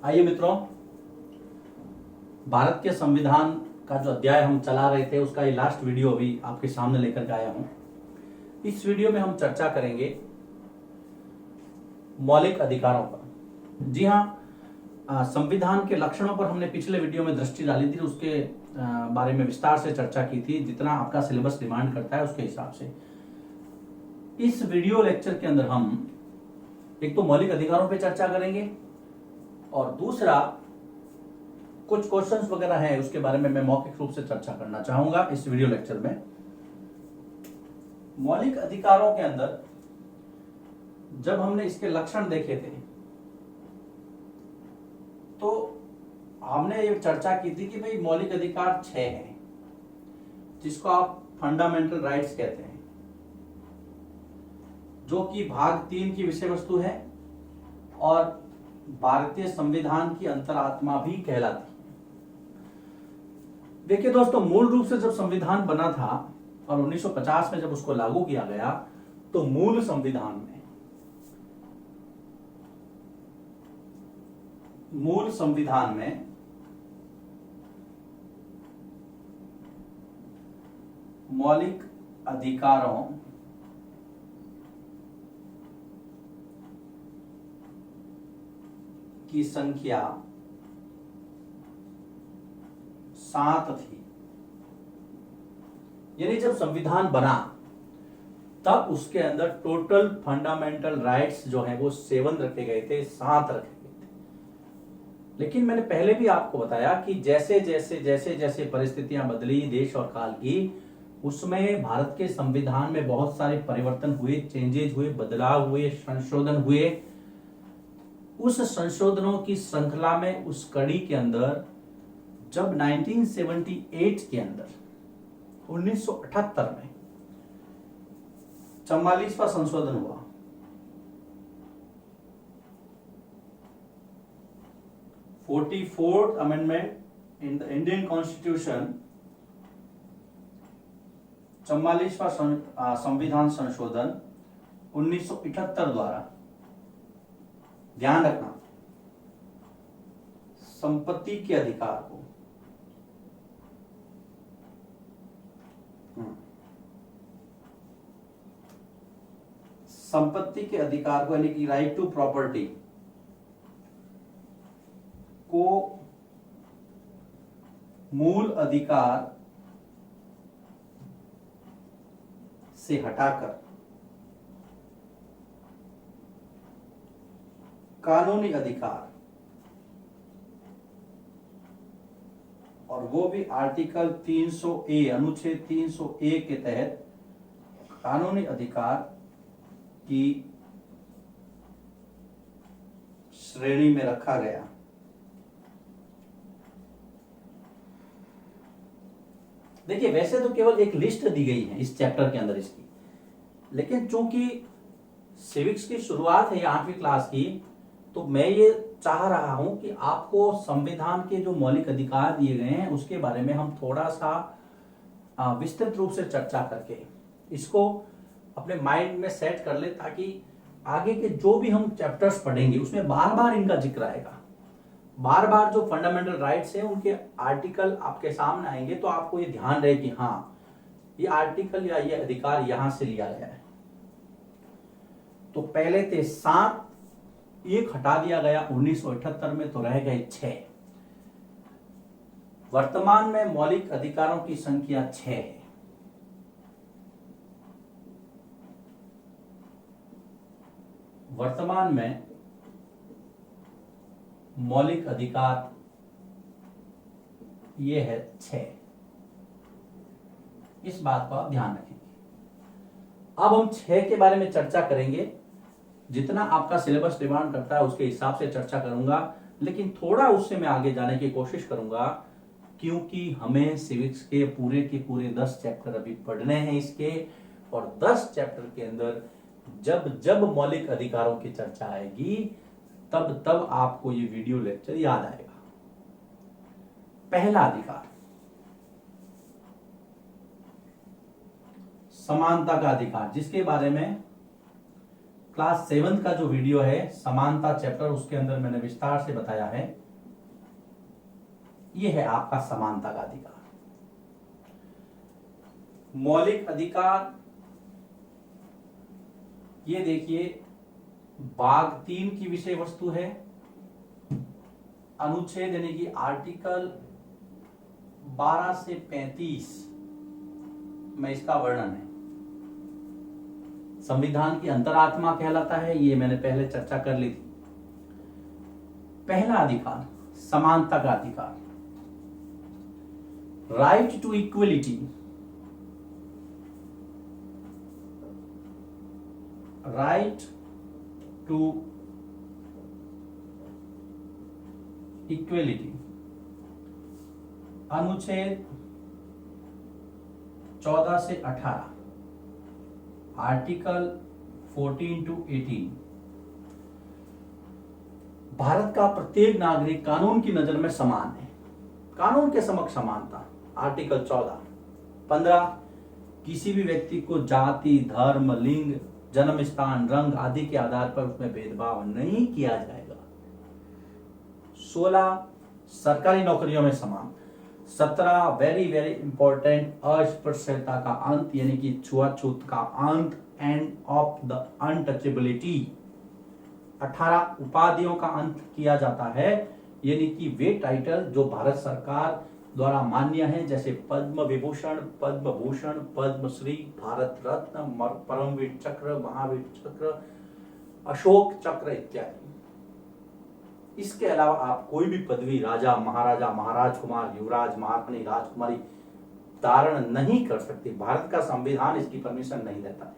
आइए मित्रों, भारत के संविधान का जो अध्याय हम चला रहे थे उसका ये लास्ट वीडियो अभी आपके सामने लेकर के आया हूं। इस वीडियो में हम चर्चा करेंगे मौलिक अधिकारों पर। जी हाँ, संविधान के लक्षणों पर हमने पिछले वीडियो में दृष्टि डाली थी, उसके बारे में विस्तार से चर्चा की थी, जितना आपका सिलेबस डिमांड करता है उसके हिसाब से। इस वीडियो लेक्चर के अंदर हम एक तो मौलिक अधिकारों पे चर्चा करेंगे और दूसरा कुछ क्वेश्चंस वगैरह हैं उसके बारे में मैं मौखिक रूप से चर्चा करना चाहूंगा इस वीडियो लेक्चर में। मौलिक अधिकारों के अंदर जब हमने इसके लक्षण देखे थे तो हमने ये चर्चा की थी कि भाई मौलिक अधिकार 6 हैं, जिसको आप फंडामेंटल राइट्स कहते हैं, जो कि भाग 3 की विषय वस्तु है और भारतीय संविधान की अंतरात्मा भी कहलाती है। देखिए दोस्तों, मूल रूप से जब संविधान बना था और 1950 में जब उसको लागू किया गया तो मूल संविधान में मौलिक अधिकारों की संख्या 7 थी। यानी जब संविधान बना तब उसके अंदर टोटल फंडामेंटल राइट्स जो है वो 7 रखे गए थे, 7 रखे गए थे। लेकिन मैंने पहले भी आपको बताया कि जैसे जैसे परिस्थितियां बदली देश और काल की, उसमें भारत के संविधान में बहुत सारे परिवर्तन हुए, चेंजेज हुए, बदलाव हुए, संशोधन हुए। उस संशोधनों की श्रृंखला में उस कड़ी के अंदर जब 1978 के अंदर 1978 में 44वां संशोधन हुआ, fourth amendment in the Indian constitution, 44वां संविधान संशोधन 1978 द्वारा, ध्यान रखना, संपत्ति के अधिकार को यानी कि राइट टू प्रॉपर्टी को मूल अधिकार से हटाकर कानूनी अधिकार, और वो भी आर्टिकल 300A, अनुच्छेद 300A के तहत कानूनी अधिकार की श्रेणी में रखा गया। देखिए, वैसे तो केवल एक लिस्ट दी गई है इस चैप्टर के अंदर इसकी, लेकिन चूंकि सिविक्स की शुरुआत है 8वीं क्लास की, तो मैं ये चाह रहा हूं कि आपको संविधान के जो मौलिक अधिकार दिए गए हैं उसके बारे में हम थोड़ा सा विस्तृत रूप से चर्चा करके इसको अपने माइंड में सेट कर ले, ताकि आगे के जो भी हम चैप्टर्स पढ़ेंगे उसमें बार बार इनका जिक्र आएगा, बार बार जो फंडामेंटल राइट्स हैं उनके आर्टिकल आपके सामने आएंगे, तो आपको ये ध्यान रहे कि हाँ, ये आर्टिकल या ये अधिकार यहां से लिया गया है। तो पहले थे 7, एक हटा दिया गया 1978 में, तो रह गए 6। वर्तमान में मौलिक अधिकारों की संख्या 6 है। वर्तमान में मौलिक अधिकार ये है 6। इस बात को आप ध्यान रखेंगे। अब हम 6 के बारे में चर्चा करेंगे, जितना आपका सिलेबस डिमांड करता है उसके हिसाब से चर्चा करूंगा, लेकिन थोड़ा उससे मैं आगे जाने की कोशिश करूंगा, क्योंकि हमें सिविक्स के पूरे 10 चैप्टर अभी पढ़ने हैं इसके, और 10 चैप्टर के अंदर जब जब मौलिक अधिकारों की चर्चा आएगी तब तब आपको ये वीडियो लेक्चर याद आएगा। पहला अधिकार, समानता का अधिकार, जिसके बारे में क्लास 7 का जो वीडियो है समानता चैप्टर, उसके अंदर मैंने विस्तार से बताया है। ये है आपका समानता का अधिकार। मौलिक अधिकार, ये देखिए भाग 3 की विषय वस्तु है। अनुच्छेद यानी कि आर्टिकल 12 से 35 में इसका वर्णन है। संविधान की अंतरात्मा कहलाता है, ये मैंने पहले चर्चा कर ली थी। पहला अधिकार समानता का अधिकार, right to equality, right to equality, अनुच्छेद 14 से 18, आर्टिकल 14 to 18। भारत का प्रत्येक नागरिक कानून की नजर में समान है, कानून के समक्ष समानता, आर्टिकल 14। 15, किसी भी व्यक्ति को जाति, धर्म, लिंग, जन्म स्थान, रंग आदि के आधार पर उसमें भेदभाव नहीं किया जाएगा। 16, सरकारी नौकरियों में समान। 17, वेरी वेरी इंपॉर्टेंट, अस्पृश्यता का अंत यानी कि छुआछूत का अंत, एंड ऑफ द अनटचेबिलिटी। 18, उपाधियों का अंत किया जाता है, यानी कि वे टाइटल जो भारत सरकार द्वारा मान्य है, जैसे पद्म विभूषण, पद्म भूषण, पद्मश्री, भारत रत्न, परमवीर चक्र, महावीर चक्र, अशोक चक्र इत्यादि। इसके अलावा आप कोई भी पदवी राजा, महाराजा, महाराज कुमार, युवराज, महारानी, राजकुमारी धारण नहीं कर सकते। भारत का संविधान इसकी परमिशन नहीं देता है।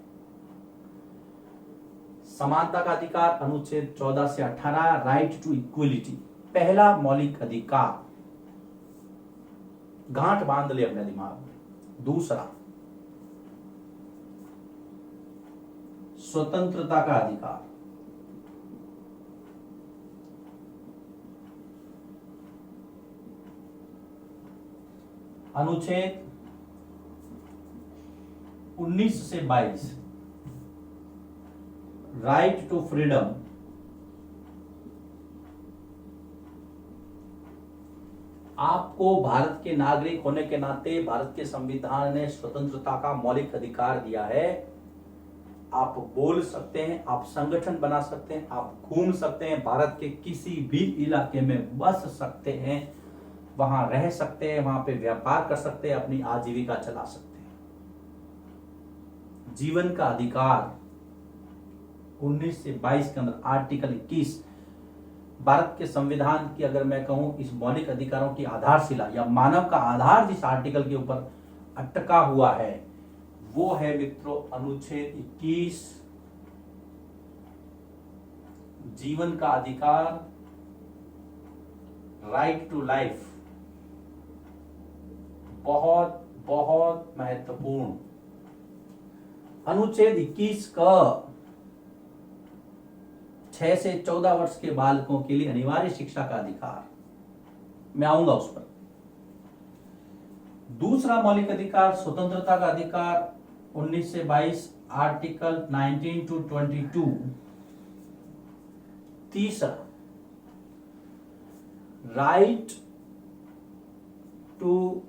समानता का अधिकार, अनुच्छेद 14 से 18, राइट टू इक्वलिटी, पहला मौलिक अधिकार। गांठ बांध ले अपने दिमाग में। दूसरा, स्वतंत्रता का अधिकार। अनुच्छेद 19 से 22, राइट टू फ्रीडम। आपको भारत के नागरिक होने के नाते भारत के संविधान ने स्वतंत्रता का मौलिक अधिकार दिया है। आप बोल सकते हैं, आप संगठन बना सकते हैं, आप घूम सकते हैं, भारत के किसी भी इलाके में बस सकते हैं, वहां रह सकते हैं, वहां पे व्यापार कर सकते हैं, अपनी आजीविका चला सकते हैं। जीवन का अधिकार 19 से 22 के अंदर, आर्टिकल 21। भारत के संविधान की अगर मैं कहूं, इस मौलिक अधिकारों की आधारशिला या मानव का आधार जिस आर्टिकल के ऊपर अटका हुआ है वो है मित्रों अनुच्छेद 21, जीवन का अधिकार, राइट टू लाइफ। बहुत बहुत महत्वपूर्ण। अनुच्छेद 21 का 6 से 14 वर्ष के बालकों के लिए अनिवार्य शिक्षा का अधिकार, मैं आऊंगा उस पर। दूसरा मौलिक अधिकार स्वतंत्रता का अधिकार 19 से 22, आर्टिकल 19 to 22। तीसरा, right to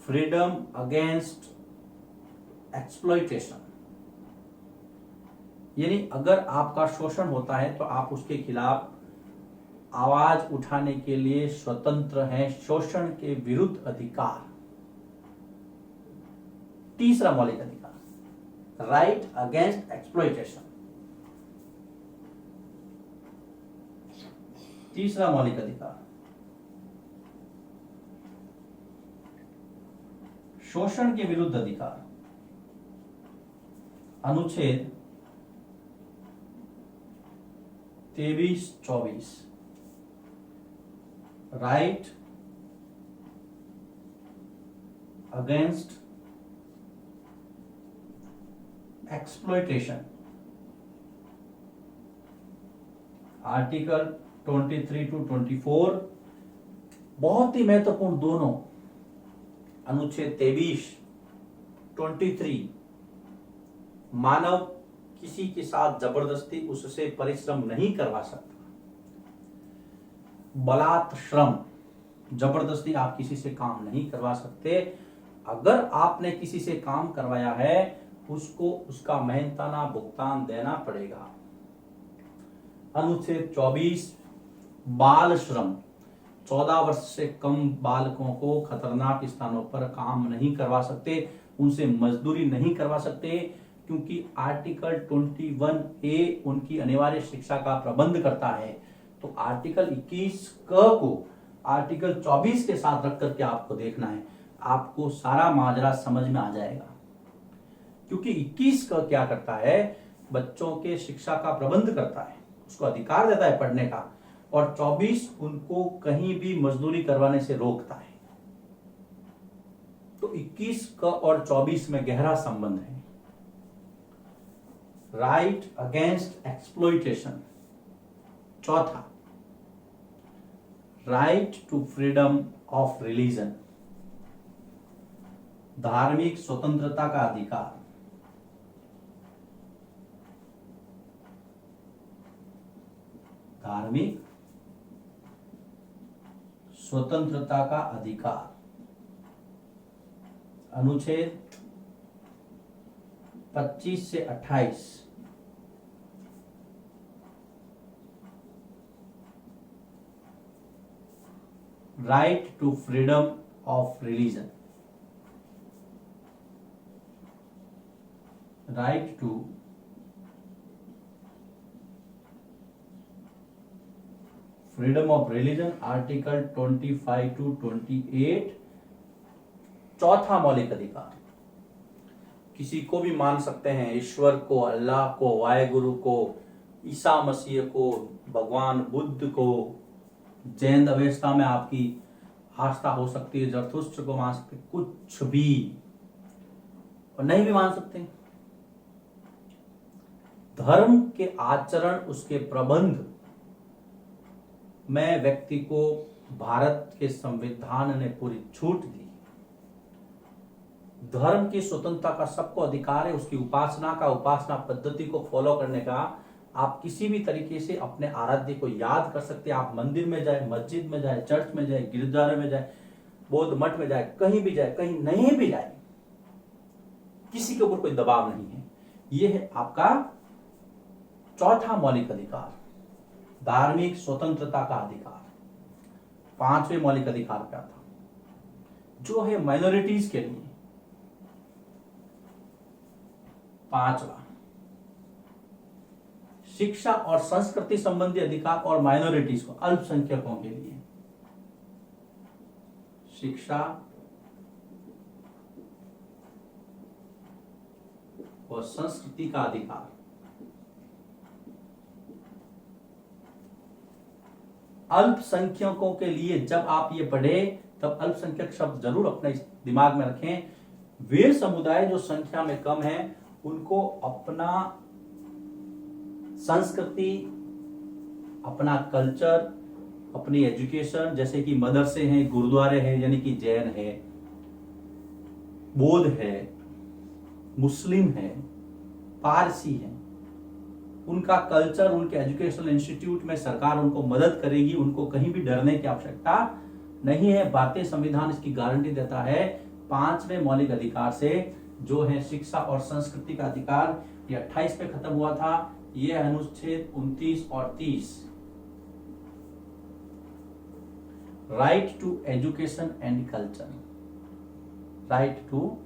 freedom against exploitation, यानी अगर आपका शोषण होता है तो आप उसके खिलाफ आवाज उठाने के लिए स्वतंत्र हैं। शोषण के विरुद्ध अधिकार। तीसरा मौलिक अधिकार, राइट अगेंस्ट एक्सप्लॉइटेशन। तीसरा मौलिक अधिकार, शोषण के विरुद्ध अधिकार। अनुच्छेद 23-24, right against exploitation. Article 23 to 24 बहुत ही महत्वपूर्ण दोनों। अनुच्छेद 23, 23 मानव किसी के साथ जबरदस्ती उससे परिश्रम नहीं करवा सकता। बलात् श्रम, जबरदस्ती आप किसी से काम नहीं करवा सकते। अगर आपने किसी से काम करवाया है उसको उसका मेहनताना भुगतान देना पड़ेगा। अनुच्छेद 24 बाल श्रम, 14 वर्ष से कम बालकों को खतरनाक स्थानों पर काम नहीं करवा सकते, उनसे मजदूरी नहीं करवा सकते, क्योंकि आर्टिकल 21A उनकी अनिवार्य शिक्षा का प्रबंध करता है। तो आर्टिकल 21 को आर्टिकल 24 के साथ रख करके आपको देखना है, आपको सारा माजरा समझ में आ जाएगा। क्योंकि 21 क्या करता है, बच्चों के शिक्षा का प्रबंध करता है, उसको अधिकार देता है पढ़ने का, और 24 उनको कहीं भी मजदूरी करवाने से रोकता है। तो 21 और 24 में गहरा संबंध है। राइट अगेंस्ट एक्सप्लॉइटेशन, चौथा right to freedom of religion, धार्मिक स्वतंत्रता का अधिकार। धार्मिक स्वतंत्रता का अधिकार, अनुच्छेद 25 से 28। Right to freedom of religion, right to freedom of religion, article 25 to 28, चौथा मौलिक अधिकार। किसी को भी मान सकते हैं, ईश्वर को, अल्लाह को, वाहेगुरु को, ईसा मसीह को, भगवान बुद्ध को, जैन अवस्था में आपकी आस्था हो सकती है, जरथुस्त्र को मान सकते, कुछ भी, और नहीं भी मान सकते। धर्म के आचरण, उसके प्रबंध में व्यक्ति को भारत के संविधान ने पूरी छूट दी। धर्म की स्वतंत्रता का सबको अधिकार है, उसकी उपासना का, उपासना पद्धति को फॉलो करने का। आप किसी भी तरीके से अपने आराध्य को याद कर सकते हैं। आप मंदिर में जाए, मस्जिद में जाए, चर्च में जाए, गिरजारे में जाए, बौद्ध मठ में जाए, कहीं भी जाए, कहीं नहीं भी जाए, किसी के ऊपर कोई दबाव नहीं है। यह है आपका चौथा मौलिक अधिकार, धार्मिक स्वतंत्रता का अधिकार। पांचवें मौलिक अधिकार क्या था, जो है माइनॉरिटीज के लिए। पांचवा, शिक्षा और संस्कृति संबंधी अधिकार और माइनॉरिटीज को, अल्पसंख्यकों के लिए शिक्षा और संस्कृति का अधिकार। अल्पसंख्यकों के लिए जब आप ये पढ़े तब अल्पसंख्यक शब्द जरूर अपने दिमाग में रखें। वे समुदाय जो संख्या में कम है उनको अपना संस्कृति, अपना कल्चर, अपनी एजुकेशन, जैसे कि मदरसे हैं, गुरुद्वारे हैं, यानी कि जैन है, बौद्ध है, मुस्लिम है, पारसी है, उनका कल्चर, उनके एजुकेशनल इंस्टीट्यूट में सरकार उनको मदद करेगी। उनको कहीं भी डरने की आवश्यकता नहीं है। भारतीय संविधान इसकी गारंटी देता है। पांचवें मौलिक अधिकार से जो है शिक्षा और संस्कृति का अधिकार, ये 28 पे खत्म हुआ था। ये अनुच्छेद 29 और 30, right to education and culture, right to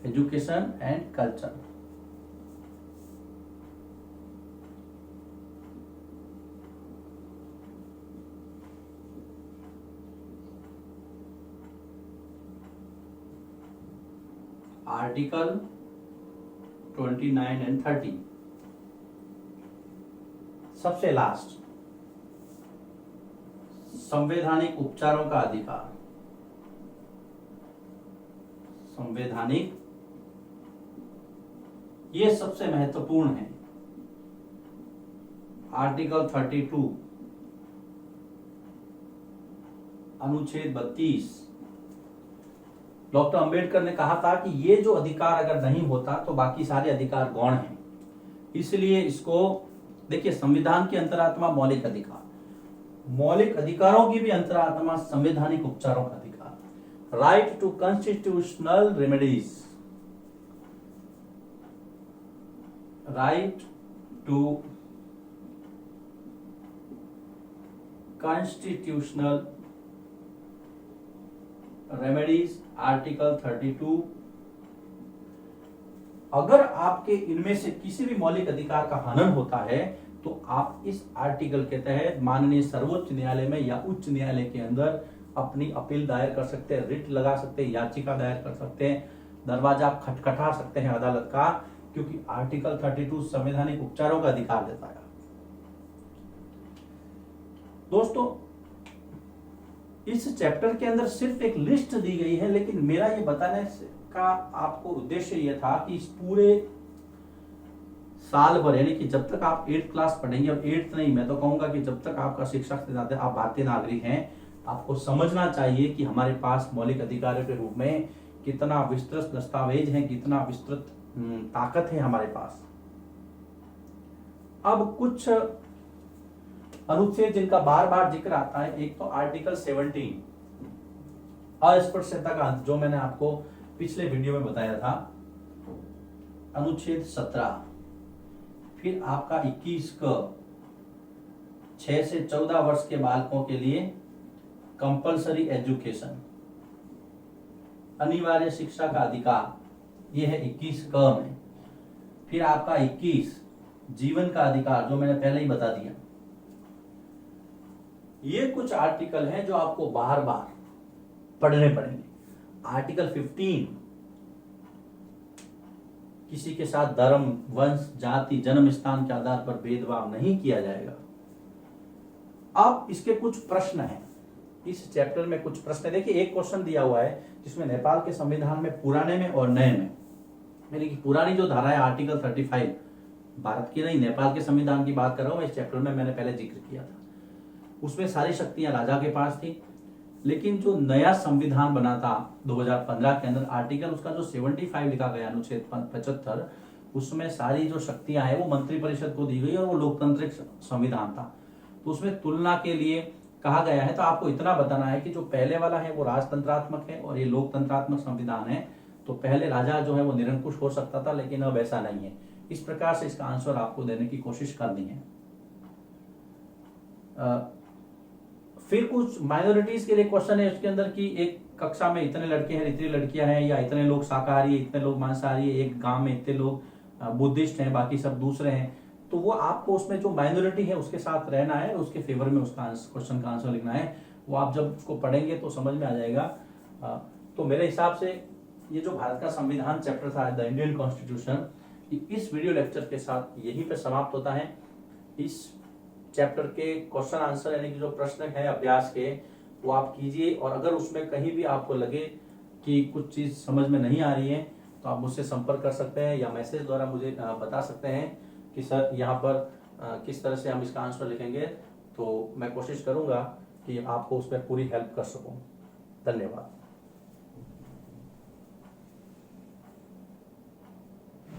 education and culture. Article 29 and 30। सबसे लास्ट, संवैधानिक उपचारों का अधिकार। संवैधानिक, ये सबसे महत्वपूर्ण है। आर्टिकल 32, अनुच्छेद 32, डॉक्टर अंबेडकर ने कहा था कि ये जो अधिकार अगर नहीं होता तो बाकी सारे अधिकार गौण हैं, इसलिए इसको देखिए, संविधान की अंतरात्मा मौलिक अधिकार, मौलिक अधिकारों की भी अंतरात्मा संवैधानिक उपचारों का अधिकार, right to constitutional remedies, right to constitutional remedies, article 32। अगर आपके इनमें से किसी भी मौलिक अधिकार का हनन होता है तो आप इस आर्टिकल के तहत माननीय सर्वोच्च न्यायालय में या उच्च न्यायालय के अंदर अपनी अपील दायर कर सकते हैं, रिट लगा सकते हैं, याचिका दायर कर सकते हैं, दरवाजा आप खटखटा सकते हैं अदालत का, क्योंकि आर्टिकल 32 संवैधानिक उपचारों का अधिकार देता है। दोस्तों, इस चैप्टर के अंदर सिर्फ एक लिस्ट दी गई है, लेकिन मेरा ये बताने का आपको उद्देश्य यह था कि इस पूरे साल भर, यानी कि जब तक आप 8th क्लास पढ़ेंगे, और 8th नहीं, मैं तो कहूंगा कि जब तक आपका शिक्षक से ज्यादा आप भारतीय नागरिक हैं, आपको समझना चाहिए कि हमारे पास मौलिक अधिकारों के रूप में कितना विस्तृत दस्तावेज है, कितना विस्तृत ताकत है हमारे पास। अब कुछ अनुच्छेद जिनका बार बार जिक्र आता है, एक तो आर्टिकल 17 अस्पृश्यता का, जो मैंने आपको पिछले वीडियो में बताया था, अनुच्छेद 17, फिर आपका 21 का 6 से 14 वर्ष के बालकों के लिए कंपलसरी एजुकेशन, अनिवार्य शिक्षा का अधिकार, यह है 21 क में। फिर आपका 21 जीवन का अधिकार, जो मैंने पहले ही बता दिया। ये कुछ आर्टिकल हैं जो आपको बार बार पढ़ने पड़ेंगे। आर्टिकल 15, किसी के साथ धर्म, वंश, जाति, जन्म स्थान के आधार पर भेदभाव नहीं किया जाएगा। अब इसके कुछ प्रश्न हैं, इस चैप्टर में कुछ प्रश्न। देखिए, एक क्वेश्चन दिया हुआ है जिसमें नेपाल के संविधान में पुराने में और नए में, यानी कि पुरानी जो धारा है आर्टिकल 35, भारत की नहीं, नेपाल के संविधान की बात कर रहा हूं मैं, इस चैप्टर में मैंने पहले जिक्र किया था, उसमें सारी शक्तियां राजा के पास थी। लेकिन जो नया संविधान बना था 2015 के अंदर, आर्टिकल उसका जो 75 लिखा गया, अनुच्छेद 75, उसमें सारी जो शक्तियां हैं वो मंत्रिपरिषद को दी गई और वो लोकतांत्रिक संविधान था। तो उसमें तुलना के लिए कहा गया है। तो आपको इतना बताना है कि जो पहले वाला है वो राजतंत्रात्मक है और ये लोकतंत्रात्मक संविधान है। तो पहले राजा जो है वो निरंकुश हो सकता था, लेकिन अब ऐसा नहीं है। इस प्रकार से इसका आंसर आपको देने की कोशिश करनी है। फिर कुछ माइनॉरिटीज के लिए क्वेश्चन है उसके अंदर कि एक कक्षा में इतने लड़के हैं, इतनी लड़कियां हैं, या इतने लोग शाकाहारी है, इतने लोग मांसाहारी है, एक गांव में इतने लोग बुद्धिस्ट हैं, बाकी सब दूसरे हैं। तो वो आपको उसमें जो माइनॉरिटी है उसके साथ रहना है, उसके फेवर में उसका क्वेश्चन का आंसर लिखना है। वो आप जब उसको पढ़ेंगे तो समझ में आ जाएगा। तो मेरे हिसाब से ये जो भारत का संविधान चैप्टर था, द इंडियन कॉन्स्टिट्यूशन, इस वीडियो लेक्चर के साथ यहीं पे समाप्त होता है। इस चैप्टर के क्वेश्चन आंसर यानी कि जो प्रश्न है अभ्यास के, वो आप कीजिए, और अगर उसमें कहीं भी आपको लगे कि कुछ चीज समझ में नहीं आ रही है तो आप मुझसे संपर्क कर सकते हैं या मैसेज द्वारा मुझे बता सकते हैं कि सर यहाँ पर किस तरह से हम इसका आंसर लिखेंगे। तो मैं कोशिश करूंगा कि आपको उसमें पूरी हेल्प कर सकूं। धन्यवाद।